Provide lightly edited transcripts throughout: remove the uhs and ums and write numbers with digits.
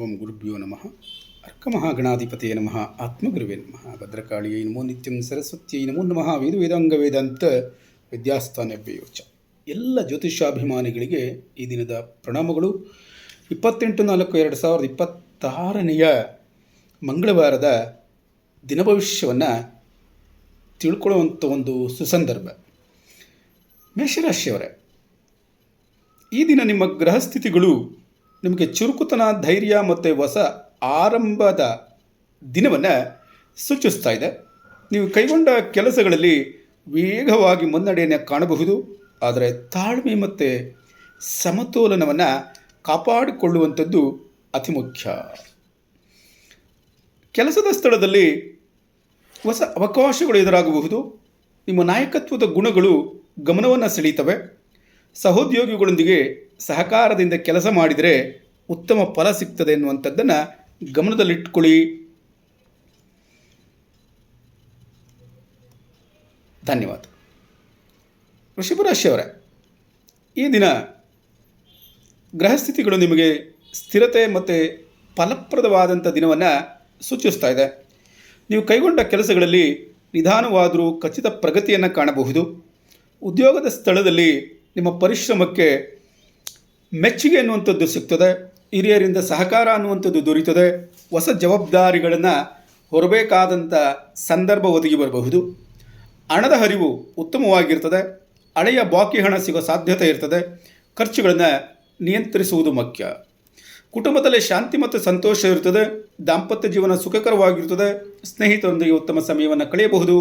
ಓಂ ಗುರುಭ್ಯೋ ನಮಃ. ಅರ್ಕಮಹಾಗಣಾಧಿಪತಿಯೇ ನಮಃ. ಆತ್ಮಗುರುವೇ ನಮಃ. ಭದ್ರಕಾಳಿಯೈ ನಮೋ ನಿತ್ಯಂ. ಸರಸ್ವತಿಯೈ ನಮೋ ನಮಃ. ವೇದಾಂಗ ವೇದಾಂತ ವಿದ್ಯಾಸ್ಥಾನಭ್ಯೋಚ. ಎಲ್ಲ ಜ್ಯೋತಿಷಾಭಿಮಾನಿಗಳಿಗೆ ಈ ದಿನದ ಪ್ರಣಾಮಗಳು. 28/4/2026 ಮಂಗಳವಾರದ ದಿನ ಭವಿಷ್ಯವನ್ನು ತಿಳ್ಕೊಳ್ಳುವಂಥ ಒಂದು ಸುಸಂದರ್ಭ. ಮೇಷರಾಶಿಯವರೇ, ಈ ದಿನ ನಿಮ್ಮ ಗ್ರಹಸ್ಥಿತಿಗಳು ನಿಮಗೆ ಚುರುಕುತನ, ಧೈರ್ಯ ಮತ್ತು ಹೊಸ ಆರಂಭದ ದಿನವನ್ನು ಸೂಚಿಸ್ತಾ ಇದೆ. ನೀವು ಕೈಗೊಂಡ ಕೆಲಸಗಳಲ್ಲಿ ವೇಗವಾಗಿ ಮುನ್ನಡೆಯನ್ನು ಕಾಣಬಹುದು. ಆದರೆ ತಾಳ್ಮೆ ಮತ್ತು ಸಮತೋಲನವನ್ನು ಕಾಪಾಡಿಕೊಳ್ಳುವಂಥದ್ದು ಅತಿ ಮುಖ್ಯ. ಕೆಲಸದ ಸ್ಥಳದಲ್ಲಿ ಹೊಸ ಅವಕಾಶಗಳು ಎದುರಾಗಬಹುದು. ನಿಮ್ಮ ನಾಯಕತ್ವದ ಗುಣಗಳು ಗಮನವನ್ನು ಸೆಳೀತವೆ. ಸಹೋದ್ಯೋಗಿಗಳೊಂದಿಗೆ ಸಹಕಾರದಿಂದ ಕೆಲಸ ಮಾಡಿದರೆ ಉತ್ತಮ ಫಲ ಸಿಗ್ತದೆ ಎನ್ನುವಂಥದ್ದನ್ನು ಗಮನದಲ್ಲಿಟ್ಕೊಳ್ಳಿ. ಧನ್ಯವಾದ. ವೃಷಭರಾಶಿಯವರೇ, ಈ ದಿನ ಗ್ರಹಸ್ಥಿತಿಗಳು ನಿಮಗೆ ಸ್ಥಿರತೆ ಮತ್ತು ಫಲಪ್ರದವಾದಂಥ ದಿನವನ್ನು ಸೂಚಿಸ್ತಾ ಇದೆ. ನೀವು ಕೈಗೊಂಡ ಕೆಲಸಗಳಲ್ಲಿ ನಿಧಾನವಾದರೂ ಖಚಿತ ಪ್ರಗತಿಯನ್ನು ಕಾಣಬಹುದು. ಉದ್ಯೋಗದ ಸ್ಥಳದಲ್ಲಿ ನಿಮ್ಮ ಪರಿಶ್ರಮಕ್ಕೆ ಮೆಚ್ಚುಗೆ ಅನ್ನುವಂಥದ್ದು ಸಿಗ್ತದೆ. ಹಿರಿಯರಿಂದ ಸಹಕಾರ ಅನ್ನುವಂಥದ್ದು ದೊರೀತದೆ. ಹೊಸ ಜವಾಬ್ದಾರಿಗಳನ್ನು ಹೊರಬೇಕಾದಂಥ ಸಂದರ್ಭ ಒದಗಿ ಬರಬಹುದು. ಹಣದ ಹರಿವು ಉತ್ತಮವಾಗಿರ್ತದೆ. ಹಳೆಯ ಬಾಕಿ ಹಣ ಸಿಗೋ ಸಾಧ್ಯತೆ ಇರ್ತದೆ. ಖರ್ಚುಗಳನ್ನು ನಿಯಂತ್ರಿಸುವುದು ಮುಖ್ಯ. ಕುಟುಂಬದಲ್ಲಿ ಶಾಂತಿ ಮತ್ತು ಸಂತೋಷ ಇರ್ತದೆ. ದಾಂಪತ್ಯ ಜೀವನ ಸುಖಕರವಾಗಿರ್ತದೆ. ಸ್ನೇಹಿತರೊಂದಿಗೆ ಉತ್ತಮ ಸಮಯವನ್ನು ಕಳೆಯಬಹುದು.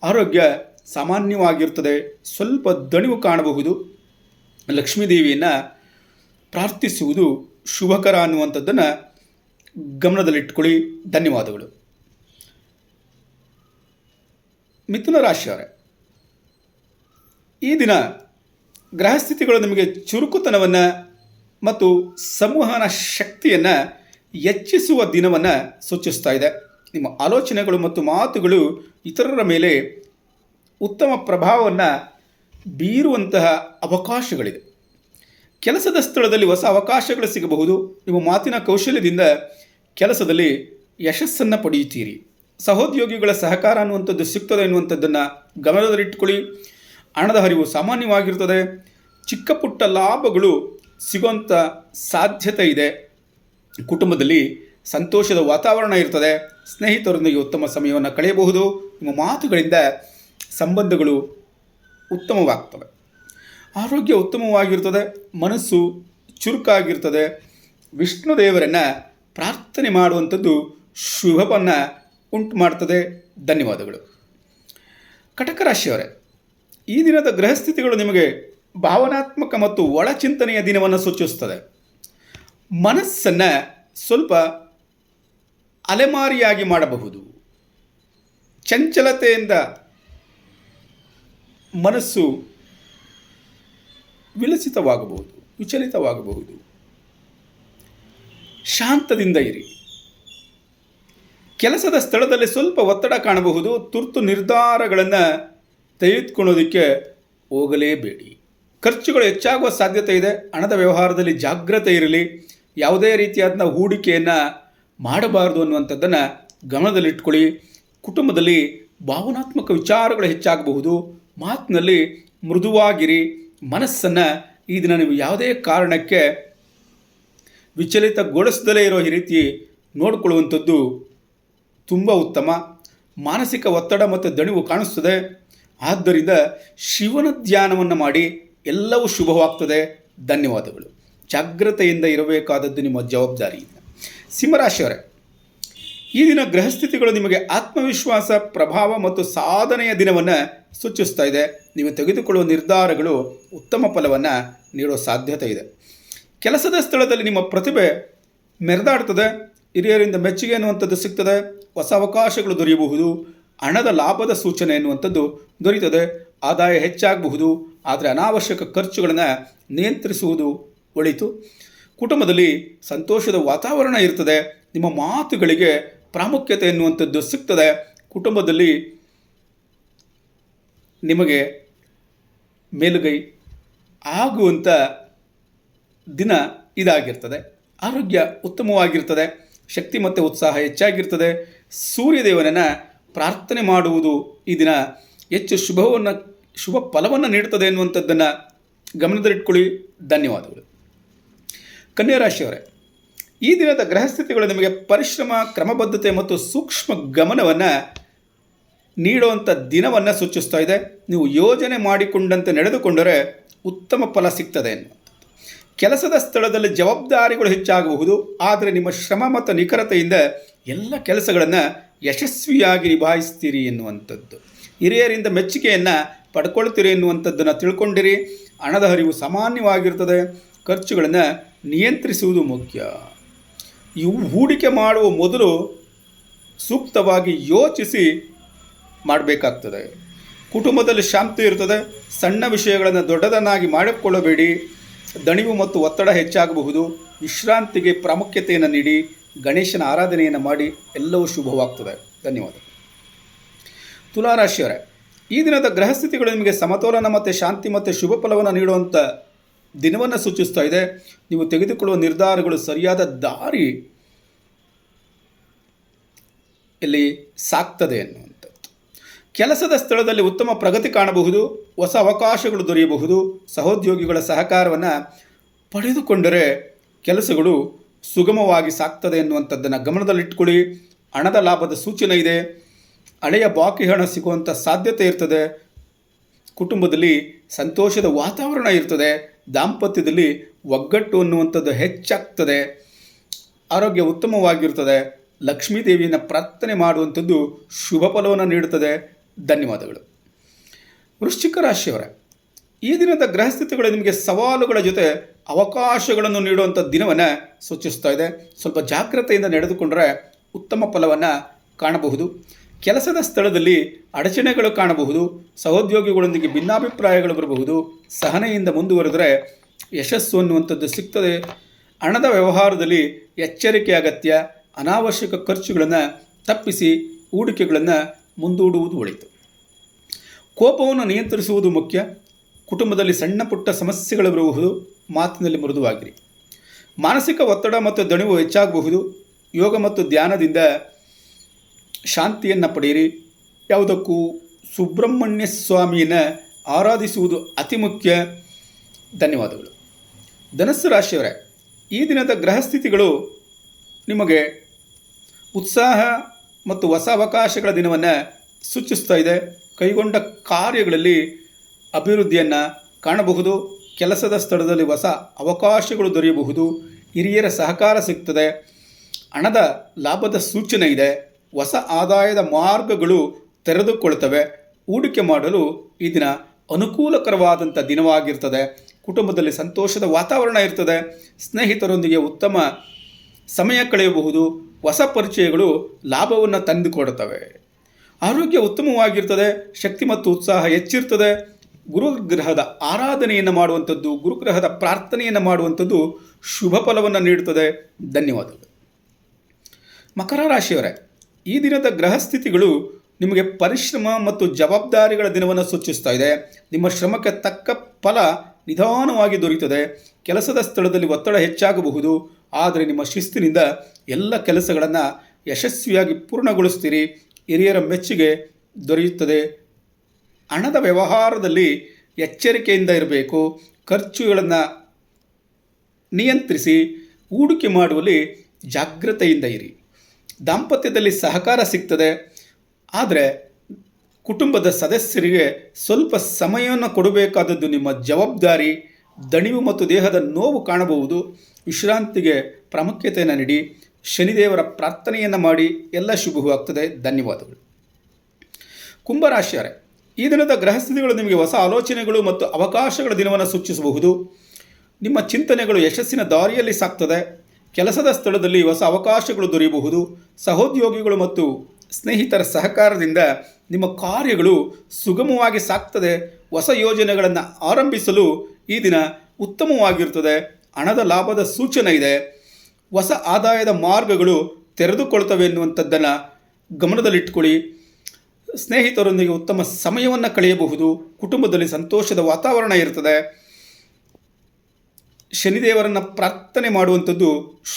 ಆರೋಗ್ಯ ಸಾಮಾನ್ಯವಾಗಿರ್ತದೆ. ಸ್ವಲ್ಪ ದಣಿವು ಕಾಣಬಹುದು. ಲಕ್ಷ್ಮೀದೇವಿಯನ್ನು ಪ್ರಾರ್ಥಿಸುವುದು ಶುಭಕರ ಅನ್ನುವಂಥದ್ದನ್ನು ಗಮನದಲ್ಲಿಟ್ಕೊಳ್ಳಿ. ಧನ್ಯವಾದಗಳು. ಮಿಥುನ ರಾಶಿಯವರೇ, ಈ ದಿನ ಗ್ರಹಸ್ಥಿತಿಗಳು ನಿಮಗೆ ಚುರುಕುತನವನ್ನು ಮತ್ತು ಸಂವಹನ ಶಕ್ತಿಯನ್ನು ಹೆಚ್ಚಿಸುವ ದಿನವನ್ನು ಸೂಚಿಸ್ತಾ ಇದೆ. ನಿಮ್ಮ ಆಲೋಚನೆಗಳು ಮತ್ತು ಮಾತುಗಳು ಇತರರ ಮೇಲೆ ಉತ್ತಮ ಪ್ರಭಾವವನ್ನು ಬೀರುವಂತಹ ಅವಕಾಶಗಳಿದೆ. ಕೆಲಸದ ಸ್ಥಳದಲ್ಲಿ ಹೊಸ ಅವಕಾಶಗಳು ಸಿಗಬಹುದು. ನಿಮ್ಮ ಮಾತಿನ ಕೌಶಲ್ಯದಿಂದ ಕೆಲಸದಲ್ಲಿ ಯಶಸ್ಸನ್ನು ಪಡೆಯುತ್ತೀರಿ. ಸಹೋದ್ಯೋಗಿಗಳ ಸಹಕಾರ ಅನ್ನುವಂಥದ್ದು ಸಿಗ್ತದೆ ಎನ್ನುವಂಥದ್ದನ್ನು ಗಮನದಲ್ಲಿಟ್ಟುಕೊಳ್ಳಿ. ಹಣದ ಹರಿವು ಸಾಮಾನ್ಯವಾಗಿರ್ತದೆ. ಚಿಕ್ಕ ಪುಟ್ಟ ಲಾಭಗಳು ಸಿಗುವಂಥ ಸಾಧ್ಯತೆ ಇದೆ. ಕುಟುಂಬದಲ್ಲಿ ಸಂತೋಷದ ವಾತಾವರಣ ಇರ್ತದೆ. ಸ್ನೇಹಿತರೊಂದಿಗೆ ಉತ್ತಮ ಸಮಯವನ್ನು ಕಳೆಯಬಹುದು. ನಿಮ್ಮ ಮಾತುಗಳಿಂದ ಸಂಬಂಧಗಳು ಉತ್ತಮವಾಗ್ತವೆ. ಆರೋಗ್ಯ ಉತ್ತಮವಾಗಿರ್ತದೆ. ಮನಸ್ಸು ಚುರುಕಾಗಿರ್ತದೆ. ವಿಷ್ಣು ದೇವರನ್ನು ಪ್ರಾರ್ಥನೆ ಮಾಡುವಂಥದ್ದು ಶುಭವನ್ನು ಉಂಟು ಮಾಡ್ತದೆ. ಧನ್ಯವಾದಗಳು. ಕಟಕ ರಾಶಿಯವರೇ, ಈ ದಿನದ ಗ್ರಹಸ್ಥಿತಿಗಳು ನಿಮಗೆ ಭಾವನಾತ್ಮಕ ಮತ್ತು ಒಳಚಿಂತನೆಯ ದಿನವನ್ನು ಸೂಚಿಸುತ್ತದೆ. ಮನಸ್ಸನ್ನು ಸ್ವಲ್ಪ ಅಲೆಮಾರಿಯಾಗಿ ಮಾಡಬಹುದು. ಚಂಚಲತೆಯಿಂದ ಮನಸ್ಸು ವಿಚಲಿತವಾಗಬಹುದು. ಶಾಂತದಿಂದ ಇರಿ. ಕೆಲಸದ ಸ್ಥಳದಲ್ಲಿ ಸ್ವಲ್ಪ ಒತ್ತಡ ಕಾಣಬಹುದು. ತುರ್ತು ನಿರ್ಧಾರಗಳನ್ನು ತೆಗೆದುಕೊಳ್ಳೋದಕ್ಕೆ ಹೋಗಲೇಬೇಡಿ. ಖರ್ಚುಗಳು ಹೆಚ್ಚಾಗುವ ಸಾಧ್ಯತೆ ಇದೆ. ಹಣದ ವ್ಯವಹಾರದಲ್ಲಿ ಜಾಗ್ರತೆ ಇರಲಿ. ಯಾವುದೇ ರೀತಿಯಾದ ಹೂಡಿಕೆಯನ್ನು ಮಾಡಬಾರದು ಅನ್ನುವಂಥದ್ದನ್ನು ಗಮನದಲ್ಲಿಟ್ಕೊಳ್ಳಿ. ಕುಟುಂಬದಲ್ಲಿ ಭಾವನಾತ್ಮಕ ವಿಚಾರಗಳು ಹೆಚ್ಚಾಗಬಹುದು. ಮಾತಿನಲ್ಲಿ ಮೃದುವಾಗಿರಿ. ಮನಸ್ಸನ್ನು ಈ ದಿನ ನೀವು ಯಾವುದೇ ಕಾರಣಕ್ಕೆ ವಿಚಲಿತಗೊಳಿಸದಲೇ ಇರೋ ಈ ರೀತಿ ನೋಡಿಕೊಳ್ಳುವಂಥದ್ದು ತುಂಬ ಉತ್ತಮ. ಮಾನಸಿಕ ಒತ್ತಡ ಮತ್ತು ದಣಿವು ಕಾಣಿಸ್ತದೆ. ಆದ್ದರಿಂದ ಶಿವನ ಧ್ಯಾನವನ್ನು ಮಾಡಿ. ಎಲ್ಲವೂ ಶುಭವಾಗ್ತದೆ. ಧನ್ಯವಾದಗಳು. ಜಾಗ್ರತೆಯಿಂದ ಇರಬೇಕಾದದ್ದು ನಿಮ್ಮ ಜವಾಬ್ದಾರಿ. ಸಿಂಹರಾಶಿಯವರೇ, ಈ ದಿನ ಗ್ರಹಸ್ಥಿತಿಗಳು ನಿಮಗೆ ಆತ್ಮವಿಶ್ವಾಸ, ಪ್ರಭಾವ ಮತ್ತು ಸಾಧನೆಯ ದಿನವನ್ನು ಸೂಚಿಸ್ತಾ ಇದೆ. ನೀವು ತೆಗೆದುಕೊಳ್ಳುವ ನಿರ್ಧಾರಗಳು ಉತ್ತಮ ಫಲವನ್ನು ನೀಡುವ ಸಾಧ್ಯತೆ ಇದೆ. ಕೆಲಸದ ಸ್ಥಳದಲ್ಲಿ ನಿಮ್ಮ ಪ್ರತಿಭೆ ಮೆರೆದಾಡ್ತದೆ. ಹಿರಿಯರಿಂದ ಮೆಚ್ಚುಗೆ ಎನ್ನುವಂಥದ್ದು ಸಿಗ್ತದೆ. ಹೊಸ ಅವಕಾಶಗಳು ದೊರೆಯಬಹುದು. ಹಣದ ಲಾಭದ ಸೂಚನೆ ಎನ್ನುವಂಥದ್ದು ದೊರೆಯುತ್ತದೆ. ಆದಾಯ ಹೆಚ್ಚಾಗಬಹುದು. ಆದರೆ ಅನಾವಶ್ಯಕ ಖರ್ಚುಗಳನ್ನು ನಿಯಂತ್ರಿಸುವುದು ಒಳಿತು. ಕುಟುಂಬದಲ್ಲಿ ಸಂತೋಷದ ವಾತಾವರಣ ಇರ್ತದೆ. ನಿಮ್ಮ ಮಾತುಗಳಿಗೆ ಪ್ರಾಮುಖ್ಯತೆ ಎನ್ನುವಂಥದ್ದು ಸಿಗ್ತದೆ. ಕುಟುಂಬದಲ್ಲಿ ನಿಮಗೆ ಮೇಲುಗೈ ಆಗುವಂಥ ದಿನ ಇದಾಗಿರ್ತದೆ. ಆರೋಗ್ಯ ಉತ್ತಮವಾಗಿರ್ತದೆ, ಶಕ್ತಿ ಮತ್ತು ಉತ್ಸಾಹ ಹೆಚ್ಚಾಗಿರ್ತದೆ. ಸೂರ್ಯದೇವನನ್ನು ಪ್ರಾರ್ಥನೆ ಮಾಡುವುದು ಈ ದಿನ ಹೆಚ್ಚು ಶುಭ ಫಲವನ್ನು ನೀಡುತ್ತದೆ ಎನ್ನುವಂಥದ್ದನ್ನು ಗಮನದಲ್ಲಿಟ್ಕೊಳ್ಳಿ. ಧನ್ಯವಾದಗಳು. ಕನ್ಯಾ ರಾಶಿಯವರೇ, ಈ ದಿನದ ಗ್ರಹಸ್ಥಿತಿಗಳು ನಿಮಗೆ ಪರಿಶ್ರಮ, ಕ್ರಮಬದ್ಧತೆ ಮತ್ತು ಸೂಕ್ಷ್ಮ ಗಮನವನ್ನು ನೀಡುವಂಥ ದಿನವನ್ನು ಸೂಚಿಸ್ತಾ ಇದೆ. ನೀವು ಯೋಜನೆ ಮಾಡಿಕೊಂಡಂತೆ ನಡೆದುಕೊಂಡರೆ ಉತ್ತಮ ಫಲ ಸಿಗ್ತದೆ ಎನ್ನುವಂಥದ್ದು. ಕೆಲಸದ ಸ್ಥಳದಲ್ಲಿ ಜವಾಬ್ದಾರಿಗಳು ಹೆಚ್ಚಾಗಬಹುದು, ಆದರೆ ನಿಮ್ಮ ಶ್ರಮ ಮತ್ತು ನಿಖರತೆಯಿಂದ ಎಲ್ಲ ಕೆಲಸಗಳನ್ನು ಯಶಸ್ವಿಯಾಗಿ ನಿಭಾಯಿಸ್ತೀರಿ ಎನ್ನುವಂಥದ್ದು. ಹಿರಿಯರಿಂದ ಮೆಚ್ಚುಗೆಯನ್ನು ಪಡ್ಕೊಳ್ತೀರಿ ಎನ್ನುವಂಥದ್ದನ್ನು ತಿಳ್ಕೊಂಡಿರಿ. ಹಣದ ಹರಿವು ಸಾಮಾನ್ಯವಾಗಿರ್ತದೆ. ಖರ್ಚುಗಳನ್ನು ನಿಯಂತ್ರಿಸುವುದು ಮುಖ್ಯ. ಇವು ಹೂಡಿಕೆ ಮಾಡುವ ಮೊದಲು ಸೂಕ್ತವಾಗಿ ಯೋಚಿಸಿ ಮಾಡಬೇಕಾಗ್ತದೆ. ಕುಟುಂಬದಲ್ಲಿ ಶಾಂತಿ ಇರ್ತದೆ. ಸಣ್ಣ ವಿಷಯಗಳನ್ನು ದೊಡ್ಡದನ್ನಾಗಿ ಮಾಡಿಕೊಳ್ಳಬೇಡಿ. ದಣಿವು ಮತ್ತು ಒತ್ತಡ ಹೆಚ್ಚಾಗಬಹುದು. ವಿಶ್ರಾಂತಿಗೆ ಪ್ರಾಮುಖ್ಯತೆಯನ್ನು ನೀಡಿ ಗಣೇಶನ ಆರಾಧನೆಯನ್ನು ಮಾಡಿ ಎಲ್ಲವೂ ಶುಭವಾಗ್ತದೆ. ಧನ್ಯವಾದ. ತುಲಾರಾಶಿಯವರೇ, ಈ ದಿನದ ಗ್ರಹಸ್ಥಿತಿಗಳು ನಿಮಗೆ ಸಮತೋಲನ ಮತ್ತು ಶಾಂತಿ ಮತ್ತು ಶುಭ ಫಲವನ್ನು ನೀಡುವಂಥ ದಿನವನ್ನು ಸೂಚಿಸ್ತಾ ಇದೆ. ನೀವು ತೆಗೆದುಕೊಳ್ಳುವ ನಿರ್ಧಾರಗಳು ಸರಿಯಾದ ದಾರಿ ಇಲ್ಲಿ ಸಾಕ್ತದೆ ಎನ್ನುವಂಥದ್ದು. ಕೆಲಸದ ಸ್ಥಳದಲ್ಲಿ ಉತ್ತಮ ಪ್ರಗತಿ ಕಾಣಬಹುದು. ಹೊಸ ಅವಕಾಶಗಳು ದೊರೆಯಬಹುದು. ಸಹೋದ್ಯೋಗಿಗಳ ಸಹಕಾರವನ್ನು ಪಡೆದುಕೊಂಡರೆ ಕೆಲಸಗಳು ಸುಗಮವಾಗಿ ಸಾಕ್ತದೆ ಎನ್ನುವಂಥದ್ದನ್ನು ಗಮನದಲ್ಲಿಟ್ಕೊಳ್ಳಿ. ಹಣದ ಲಾಭದ ಸೂಚನೆ ಇದೆ. ಹಳೆಯ ಬಾಕಿ ಹಣ ಸಿಗುವಂಥ ಸಾಧ್ಯತೆ ಇರ್ತದೆ. ಕುಟುಂಬದಲ್ಲಿ ಸಂತೋಷದ ವಾತಾವರಣ ಇರ್ತದೆ. ದಾಂಪತ್ಯದಲ್ಲಿ ಒಗ್ಗಟ್ಟು ಅನ್ನುವಂಥದ್ದು ಹೆಚ್ಚಾಗ್ತದೆ. ಆರೋಗ್ಯ ಉತ್ತಮವಾಗಿರ್ತದೆ. ಲಕ್ಷ್ಮೀ ದೇವಿಯನ್ನು ಪ್ರಾರ್ಥನೆ ಮಾಡುವಂಥದ್ದು ಶುಭ ಫಲವನ್ನು ನೀಡುತ್ತದೆ. ಧನ್ಯವಾದಗಳು. ವೃಶ್ಚಿಕ ರಾಶಿಯವರ, ಈ ದಿನದ ಗ್ರಹಸ್ಥಿತಿಗಳು ನಿಮಗೆ ಸವಾಲುಗಳ ಜೊತೆ ಅವಕಾಶಗಳನ್ನು ನೀಡುವಂಥ ದಿನವನ್ನು ಸೂಚಿಸ್ತಾ ಇದೆ. ಸ್ವಲ್ಪ ಜಾಗ್ರತೆಯಿಂದ ನಡೆದುಕೊಂಡರೆ ಉತ್ತಮ ಫಲವನ್ನು ಕಾಣಬಹುದು. ಕೆಲಸದ ಸ್ಥಳದಲ್ಲಿ ಅಡಚಣೆಗಳು ಕಾಣಬಹುದು. ಸಹೋದ್ಯೋಗಿಗಳೊಂದಿಗೆ ಭಿನ್ನಾಭಿಪ್ರಾಯಗಳು ಬರಬಹುದು. ಸಹನೆಯಿಂದ ಮುಂದುವರೆದರೆ ಯಶಸ್ಸು ಅನ್ನುವಂಥದ್ದು ಸಿಗ್ತದೆ. ಹಣದ ವ್ಯವಹಾರದಲ್ಲಿ ಎಚ್ಚರಿಕೆ ಅಗತ್ಯ. ಅನಾವಶ್ಯಕ ಖರ್ಚುಗಳನ್ನು ತಪ್ಪಿಸಿ ಹೂಡಿಕೆಗಳನ್ನು ಮುಂದೂಡುವುದು ಒಳಿತು. ಕೋಪವನ್ನು ನಿಯಂತ್ರಿಸುವುದು ಮುಖ್ಯ. ಕುಟುಂಬದಲ್ಲಿ ಸಣ್ಣ ಪುಟ್ಟ ಸಮಸ್ಯೆಗಳು ಬರಬಹುದು. ಮಾತಿನಲ್ಲಿ ಮೃದುವಾಗಿರಿ. ಮಾನಸಿಕ ಒತ್ತಡ ಮತ್ತು ದಣಿವು ಹೆಚ್ಚಾಗಬಹುದು. ಯೋಗ ಮತ್ತು ಧ್ಯಾನದಿಂದ ಶಾಂತಿಯನ್ನು ಪಡೆಯಿರಿ. ಯಾವುದಕ್ಕೂ ಸುಬ್ರಹ್ಮಣ್ಯ ಸ್ವಾಮಿಯನ್ನು ಆರಾಧಿಸುವುದು ಅತಿ ಮುಖ್ಯ. ಧನ್ಯವಾದಗಳು. ಧನಸ್ಸು ರಾಶಿಯವರೇ, ಈ ದಿನದ ಗ್ರಹಸ್ಥಿತಿಗಳು ನಿಮಗೆ ಉತ್ಸಾಹ ಮತ್ತು ಹೊಸ ಅವಕಾಶಗಳ ದಿನವನ್ನು ಸೂಚಿಸ್ತಾ ಇದೆ. ಕೈಗೊಂಡ ಕಾರ್ಯಗಳಲ್ಲಿ ಅಭಿವೃದ್ಧಿಯನ್ನು ಕಾಣಬಹುದು. ಕೆಲಸದ ಸ್ಥಳದಲ್ಲಿ ಹೊಸ ಅವಕಾಶಗಳು ದೊರೆಯಬಹುದು. ಹಿರಿಯರ ಸಹಕಾರ ಸಿಗ್ತದೆ. ಹಣದ ಲಾಭದ ಸೂಚನೆ ಇದೆ. ಹೊಸ ಆದಾಯದ ಮಾರ್ಗಗಳು ತೆರೆದುಕೊಳ್ತವೆ. ಹೂಡಿಕೆ ಮಾಡಲು ಈ ದಿನ ಅನುಕೂಲಕರವಾದಂಥ ದಿನವಾಗಿರ್ತದೆ. ಕುಟುಂಬದಲ್ಲಿ ಸಂತೋಷದ ವಾತಾವರಣ ಇರ್ತದೆ. ಸ್ನೇಹಿತರೊಂದಿಗೆ ಉತ್ತಮ ಸಮಯ ಕಳೆಯಬಹುದು. ಹೊಸ ಪರಿಚಯಗಳು ಲಾಭವನ್ನು ತಂದುಕೊಡುತ್ತವೆ. ಆರೋಗ್ಯ ಉತ್ತಮವಾಗಿರ್ತದೆ. ಶಕ್ತಿ ಮತ್ತು ಉತ್ಸಾಹ ಹೆಚ್ಚಿರ್ತದೆ. ಗುರುಗ್ರಹದ ಆರಾಧನೆಯನ್ನು ಮಾಡುವಂಥದ್ದು, ಗುರುಗ್ರಹದ ಪ್ರಾರ್ಥನೆಯನ್ನು ಮಾಡುವಂಥದ್ದು ಶುಭ ಫಲವನ್ನು ನೀಡುತ್ತದೆ. ಧನ್ಯವಾದಗಳು. ಮಕರ ರಾಶಿಯವರೇ, ಈ ದಿನದ ಗ್ರಹಸ್ಥಿತಿಗಳು ನಿಮಗೆ ಪರಿಶ್ರಮ ಮತ್ತು ಜವಾಬ್ದಾರಿಗಳ ದಿನವನ್ನು ಸೂಚಿಸ್ತಾ ಇದೆ. ನಿಮ್ಮ ಶ್ರಮಕ್ಕೆ ತಕ್ಕ ಫಲ ನಿಧಾನವಾಗಿ ದೊರೆಯುತ್ತದೆ. ಕೆಲಸದ ಸ್ಥಳದಲ್ಲಿ ಒತ್ತಡ ಹೆಚ್ಚಾಗಬಹುದು, ಆದರೆ ನಿಮ್ಮ ಶಿಸ್ತಿನಿಂದ ಎಲ್ಲ ಕೆಲಸಗಳನ್ನು ಯಶಸ್ವಿಯಾಗಿ ಪೂರ್ಣಗೊಳಿಸ್ತೀರಿ. ಹಿರಿಯರ ಮೆಚ್ಚುಗೆ ದೊರೆಯುತ್ತದೆ. ಹಣದ ವ್ಯವಹಾರದಲ್ಲಿ ಎಚ್ಚರಿಕೆಯಿಂದ ಇರಬೇಕು. ಖರ್ಚುಗಳನ್ನು ನಿಯಂತ್ರಿಸಿ ಹೂಡಿಕೆ ಮಾಡುವಲ್ಲಿ ಜಾಗ್ರತೆಯಿಂದ ಇರಿ. ದಾಂಪತ್ಯದಲ್ಲಿ ಸಹಕಾರ ಸಿಗ್ತದೆ, ಆದರೆ ಕುಟುಂಬದ ಸದಸ್ಯರಿಗೆ ಸ್ವಲ್ಪ ಸಮಯವನ್ನು ಕೊಡಬೇಕಾದದ್ದು ನಿಮ್ಮ ಜವಾಬ್ದಾರಿ. ದಣಿವು ಮತ್ತು ದೇಹದ ನೋವು ಕಾಣಬಹುದು. ವಿಶ್ರಾಂತಿಗೆ ಪ್ರಾಮುಖ್ಯತೆಯನ್ನು ನೀಡಿ. ಶನಿದೇವರ ಪ್ರಾರ್ಥನೆಯನ್ನು ಮಾಡಿ. ಎಲ್ಲ ಶುಭವಾಗ್ತದೆ. ಧನ್ಯವಾದಗಳು. ಕುಂಭರಾಶಿಯವರೇ, ಈ ದಿನದ ಗ್ರಹಸ್ಥಿತಿಗಳು ನಿಮಗೆ ಹೊಸ ಆಲೋಚನೆಗಳು ಮತ್ತು ಅವಕಾಶಗಳ ದಿನವನ್ನು ಸೂಚಿಸಬಹುದು. ನಿಮ್ಮ ಚಿಂತನೆಗಳು ಯಶಸ್ಸಿನ ದಾರಿಯಲ್ಲಿ ಸಾಗ್ತದೆ. ಕೆಲಸದ ಸ್ಥಳದಲ್ಲಿ ಹೊಸ ಅವಕಾಶಗಳು ದೊರೆಯಬಹುದು. ಸಹೋದ್ಯೋಗಿಗಳು ಮತ್ತು ಸ್ನೇಹಿತರ ಸಹಕಾರದಿಂದ ನಿಮ್ಮ ಕಾರ್ಯಗಳು ಸುಗಮವಾಗಿ ಸಾಗ್ತದೆ. ಹೊಸ ಯೋಜನೆಗಳನ್ನು ಆರಂಭಿಸಲು ಈ ದಿನ ಉತ್ತಮವಾಗಿರ್ತದೆ. ಹಣದ ಲಾಭದ ಸೂಚನೆ ಇದೆ. ಹೊಸ ಆದಾಯದ ಮಾರ್ಗಗಳು ತೆರೆದುಕೊಳ್ತವೆ ಎನ್ನುವಂಥದ್ದನ್ನು ಗಮನದಲ್ಲಿಟ್ಟುಕೊಳ್ಳಿ. ಸ್ನೇಹಿತರೊಂದಿಗೆ ಉತ್ತಮ ಸಮಯವನ್ನು ಕಳೆಯಬಹುದು. ಕುಟುಂಬದಲ್ಲಿ ಸಂತೋಷದ ವಾತಾವರಣ ಇರ್ತದೆ. ಶನಿದೇವರನ್ನು ಪ್ರಾರ್ಥನೆ ಮಾಡುವಂಥದ್ದು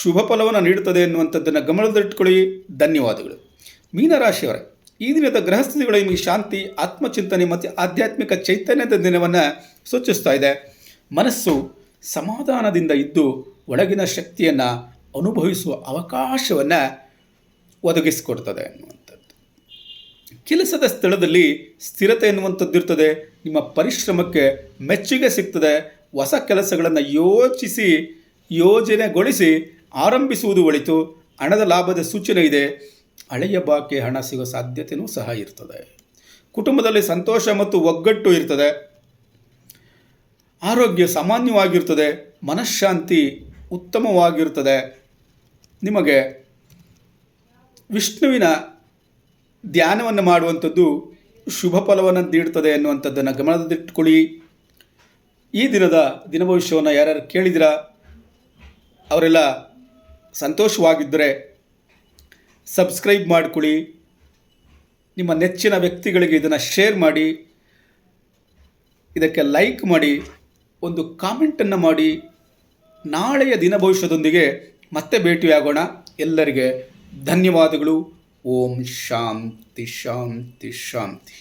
ಶುಭ ಫಲವನ್ನು ನೀಡುತ್ತದೆ ಎನ್ನುವಂಥದ್ದನ್ನು ಗಮನದಲ್ಲಿಟ್ಟುಕೊಳ್ಳಿ. ಧನ್ಯವಾದಗಳು. ಮೀನರಾಶಿಯವರೇ, ಈ ದಿನದ ಗ್ರಹಸ್ಥಿತಿಗಳು ನಿಮಗೆ ಶಾಂತಿ, ಆತ್ಮಚಿಂತನೆ ಮತ್ತು ಆಧ್ಯಾತ್ಮಿಕ ಚೈತನ್ಯದ ದಿನವನ್ನು ಸೂಚಿಸ್ತಾ ಇದೆ. ಮನಸ್ಸು ಸಮಾಧಾನದಿಂದ ಇದ್ದು ಒಳಗಿನ ಶಕ್ತಿಯನ್ನು ಅನುಭವಿಸುವ ಅವಕಾಶವನ್ನು ಒದಗಿಸಿಕೊಡ್ತದೆ ಅನ್ನುವಂಥದ್ದು. ಕೆಲಸದ ಸ್ಥಳದಲ್ಲಿ ಸ್ಥಿರತೆ ಎನ್ನುವಂಥದ್ದು ಇರ್ತದೆ. ನಿಮ್ಮ ಪರಿಶ್ರಮಕ್ಕೆ ಮೆಚ್ಚುಗೆ ಸಿಗ್ತದೆ. ಹೊಸ ಕೆಲಸಗಳನ್ನು ಯೋಜನೆಗೊಳಿಸಿ ಆರಂಭಿಸುವುದು ಒಳಿತು. ಹಣದ ಲಾಭದ ಸೂಚನೆ ಇದೆ. ಹಳೆಯ ಬಾಕಿ ಹಣ ಸಿಗೋ ಸಾಧ್ಯತೆಯೂ ಸಹ ಇರ್ತದೆ. ಕುಟುಂಬದಲ್ಲಿ ಸಂತೋಷ ಮತ್ತು ಒಗ್ಗಟ್ಟು ಇರ್ತದೆ. ಆರೋಗ್ಯ ಸಾಮಾನ್ಯವಾಗಿರ್ತದೆ. ಮನಃಶಾಂತಿ ಉತ್ತಮವಾಗಿರ್ತದೆ. ನಿಮಗೆ ವಿಷ್ಣುವಿನ ಧ್ಯಾನವನ್ನು ಮಾಡುವಂಥದ್ದು ಶುಭ ಫಲವನ್ನು ನೀಡ್ತದೆ ಎನ್ನುವಂಥದ್ದನ್ನು ಗಮನದಲ್ಲಿಟ್ಟುಕೊಳ್ಳಿ. ಈ ದಿನದ ದಿನಭವಿಷ್ಯವನ್ನು ಯಾರ್ಯಾರು ಕೇಳಿದಿರಾ ಅವರೆಲ್ಲ ಸಂತೋಷವಾಗಿದ್ದರೆ ಸಬ್ಸ್ಕ್ರೈಬ್ ಮಾಡಿಕೊಳ್ಳಿ. ನಿಮ್ಮ ನೆಚ್ಚಿನ ವ್ಯಕ್ತಿಗಳಿಗೆ ಇದನ್ನು ಶೇರ್ ಮಾಡಿ, ಇದಕ್ಕೆ ಲೈಕ್ ಮಾಡಿ, ಒಂದು ಕಾಮೆಂಟನ್ನು ಮಾಡಿ. ನಾಳೆಯ ದಿನ ಭವಿಷ್ಯದೊಂದಿಗೆ ಮತ್ತೆ ಭೇಟಿಯಾಗೋಣ. ಎಲ್ಲರಿಗೆ ಧನ್ಯವಾದಗಳು. ಓಂ ಶಾಂತಿ ಶಾಂತಿ ಶಾಂತಿ.